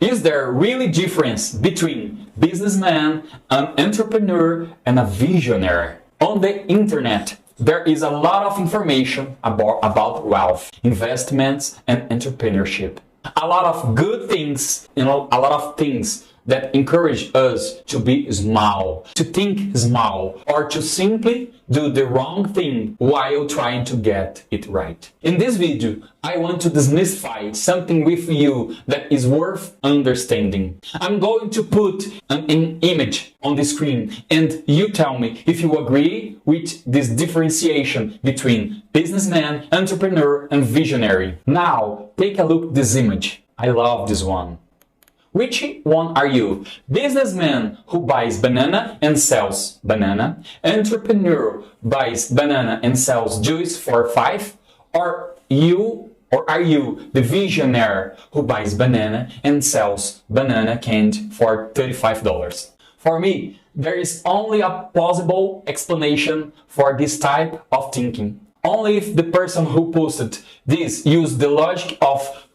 Is there really difference between businessman, an entrepreneur, and a visionary? On the internet, there is a lot of information about wealth, investments, and entrepreneurship. A lot of good things, a lot of things that encourage us to be small, to think small, or to simply do the wrong thing while trying to get it right. In this video, I want to demystify something with you that is worth understanding. I'm going to put an image on the screen and you tell me if you agree with this differentiation between businessman, entrepreneur, and visionary. Now, take a look at this image. I love this one. Which one are you? Businessman who buys banana and sells banana? Entrepreneur buys banana and sells juice for 5? Or are you the visionary who buys banana and sells banana candy for $35? For me, there is only a plausible explanation for this type of thinking. Only if the person who posted this used the logic of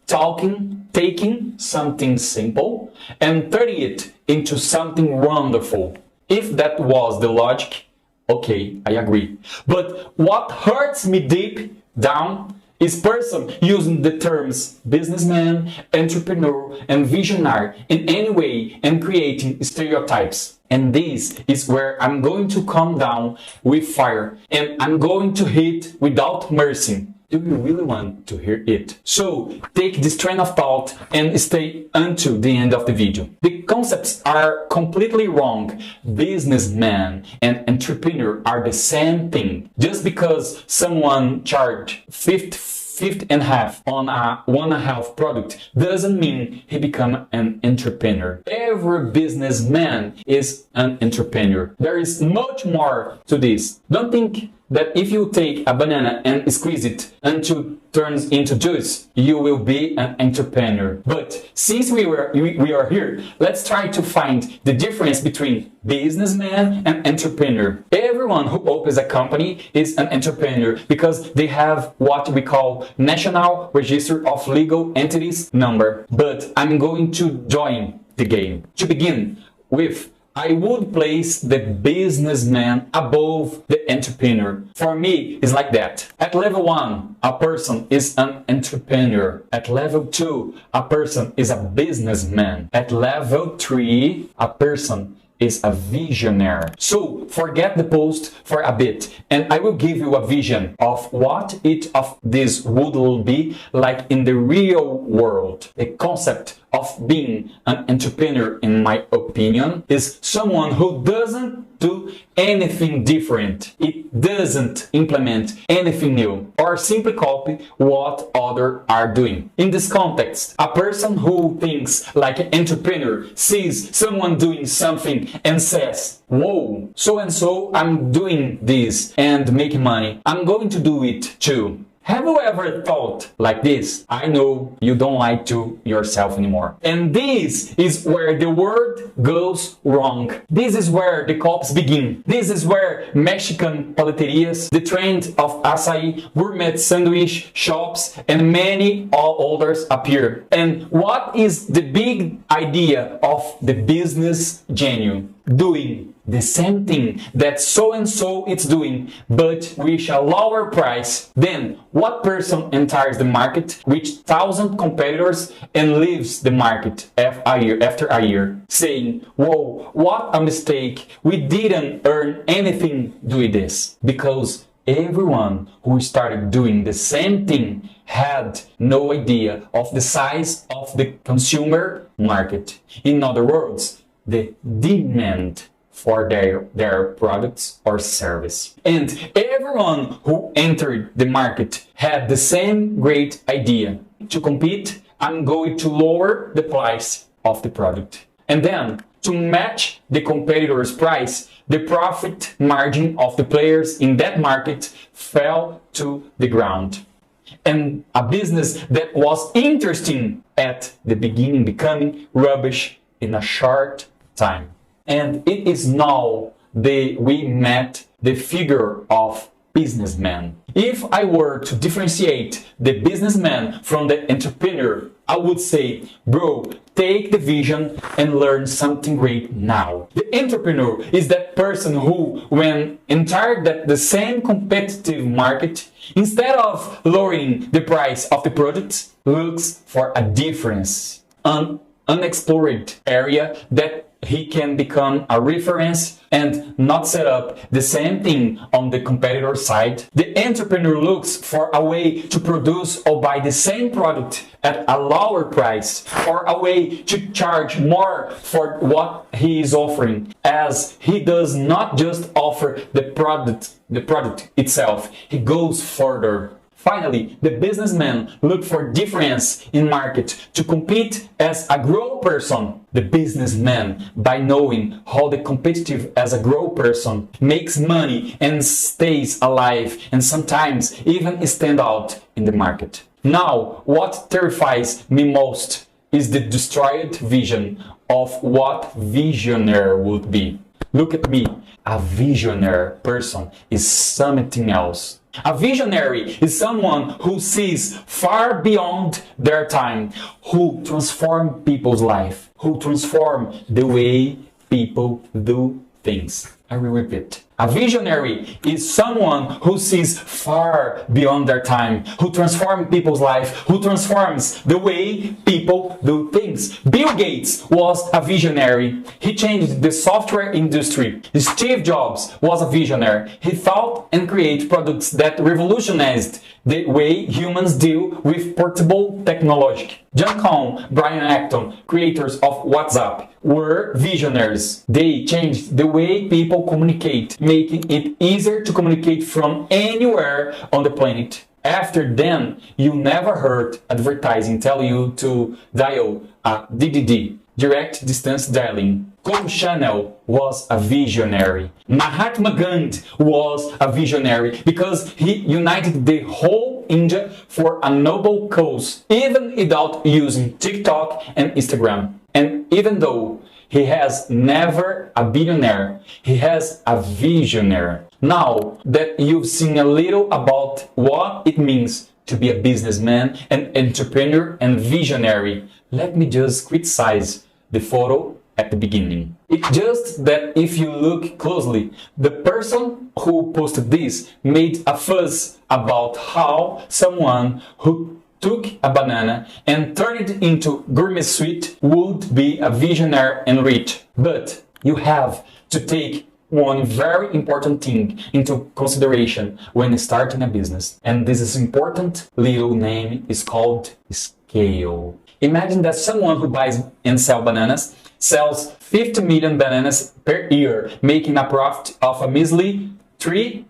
taking something simple and turning it into something wonderful. If that was the logic, okay, I agree. But what hurts me deep down is person using the terms businessman, entrepreneur, and visionary in any way and creating stereotypes. And this is where I'm going to come down with fire and I'm going to hit without mercy. Do you really want to hear it? So take this train of thought and stay until the end of the video. The concepts are completely wrong. Businessman and entrepreneur are the same thing. Just because someone charged 50.5 on a 1.5 product doesn't mean he become an entrepreneur. Every businessman is an entrepreneur. There is much more to this. Don't think that if you take a banana and squeeze it until it turns into juice, you will be an entrepreneur. But since we are here, let's try to find the difference between businessman and entrepreneur. Everyone who opens a company is an entrepreneur because they have what we call National Register of Legal Entities number. But I'm going to join the game. To begin with, I would place the businessman above the entrepreneur. For me, it's like that. At level 1, a person is an entrepreneur. At level 2, a person is a businessman. At level 3, a person is a visionary. So forget the post for a bit and I will give you a vision of what each of these would be like in the real world. The concept of being an entrepreneur, in my opinion, is someone who doesn't do anything different. It doesn't implement anything new or simply copy what others are doing. In this context, a person who thinks like an entrepreneur sees someone doing something and says, "Whoa, so and so, I'm doing this and making money. I'm going to do it too." Have you ever thought like this? I know you don't lie to yourself anymore. And this is where the world goes wrong. This is where the cops begin. This is where Mexican paleterias, the trend of açaí, gourmet sandwich shops, and many others appear. And what is the big idea of the business genius? Doing the same thing that so-and-so is doing, but with a lower price. Then, what person enters the market with 1,000 competitors and leaves the market after a year, saying, "Whoa, what a mistake, we didn't earn anything doing this." Because everyone who started doing the same thing had no idea of the size of the consumer market. In other words, the demand for their products or service. And everyone who entered the market had the same great idea. To compete, I'm going to lower the price of the product. And then, to match the competitor's price, the profit margin of the players in that market fell to the ground. And a business that was interesting at the beginning becoming rubbish in a short time. And it is now we met the figure of businessman. If I were to differentiate the businessman from the entrepreneur, I would say, bro, take the vision and learn something great now. The entrepreneur is that person who, when entered the same competitive market, instead of lowering the price of the product, looks for a difference, an unexplored area that he can become a reference and not set up the same thing on the competitor side. The entrepreneur looks for a way to produce or buy the same product at a lower price, or a way to charge more for what he is offering, as he does not just offer the product itself, he goes further. Finally, the businessman looks for difference in market to compete as a grow person. The businessman, by knowing how the competitive as a grow person makes money and stays alive and sometimes even stand out in the market. Now, what terrifies me most is the destroyed vision of what visionary would be. Look at me. A visionary person is something else. A visionary is someone who sees far beyond their time, who transform people's life, who transform the way people do things. I will repeat. A visionary is someone who sees far beyond their time, who transforms people's life, who transforms the way people do things. Bill Gates was a visionary. He changed the software industry. Steve Jobs was a visionary. He thought and created products that revolutionized the way humans deal with portable technology. John Cohn, Brian Acton, creators of WhatsApp, were visionaries. They changed the way people communicate, making it easier to communicate from anywhere on the planet. After then, you never heard advertising tell you to dial a DDD, direct distance dialing. Coco Chanel was a visionary. Mahatma Gandhi was a visionary because he united the whole India for a noble cause, even without using TikTok and Instagram. And even though he has never a billionaire, he has a visionary. Now that you've seen a little about what it means to be a businessman, an entrepreneur and visionary, let me just criticize the photo at the beginning. It's just that if you look closely, the person who posted this made a fuss about how someone who took a banana and turned it into gourmet sweet would be a visionary and rich. But you have to take one very important thing into consideration when starting a business. And this is important little name is called scale. Imagine that someone who buys and sells bananas sells 50 million bananas per year, making a profit of a measly 3%.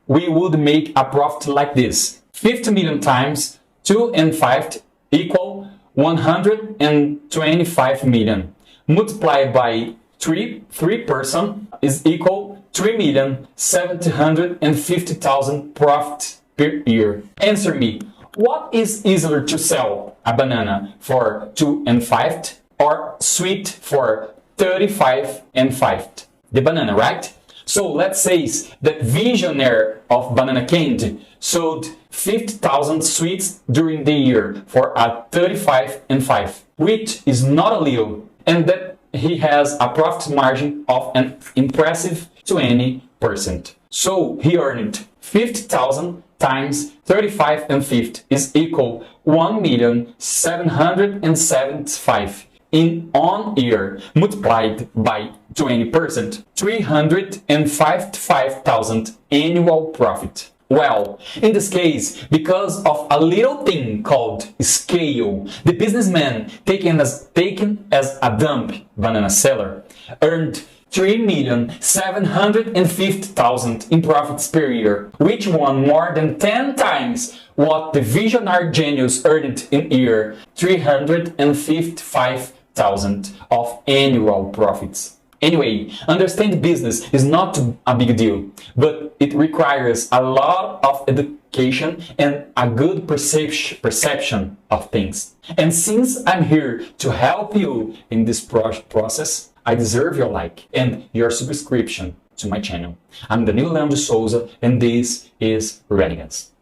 We would make a profit like this. 50 million times 2 and 5 equal 125 million. Multiplied by 3% is equal 3,750,000 profit per year. Answer me, what is easier to sell? A banana for 2 and 5 or sweet for 35 and 5? The banana, right? So let's say that visionary of banana candy sold 50,000 sweets during the year for a 35 and 5, which is not a little, and that he has a profit margin of an impressive 20%. So he earned 50,000 times 35 and 50 is equal 1,775 in on year, multiplied by 20%, 355,000 annual profit. Well, in this case, because of a little thing called scale, the businessman taken as a dump banana seller earned 3,750,000 in profits per year, which won more than 10 times what the visionary genius earned in year, 355,000 of annual profits. Anyway, understand business is not a big deal, but it requires a lot of education and a good perception of things. And since I'm here to help you in this process, I deserve your like and your subscription to my channel. I'm Danilo Leandro Souza, and this is Ranigans.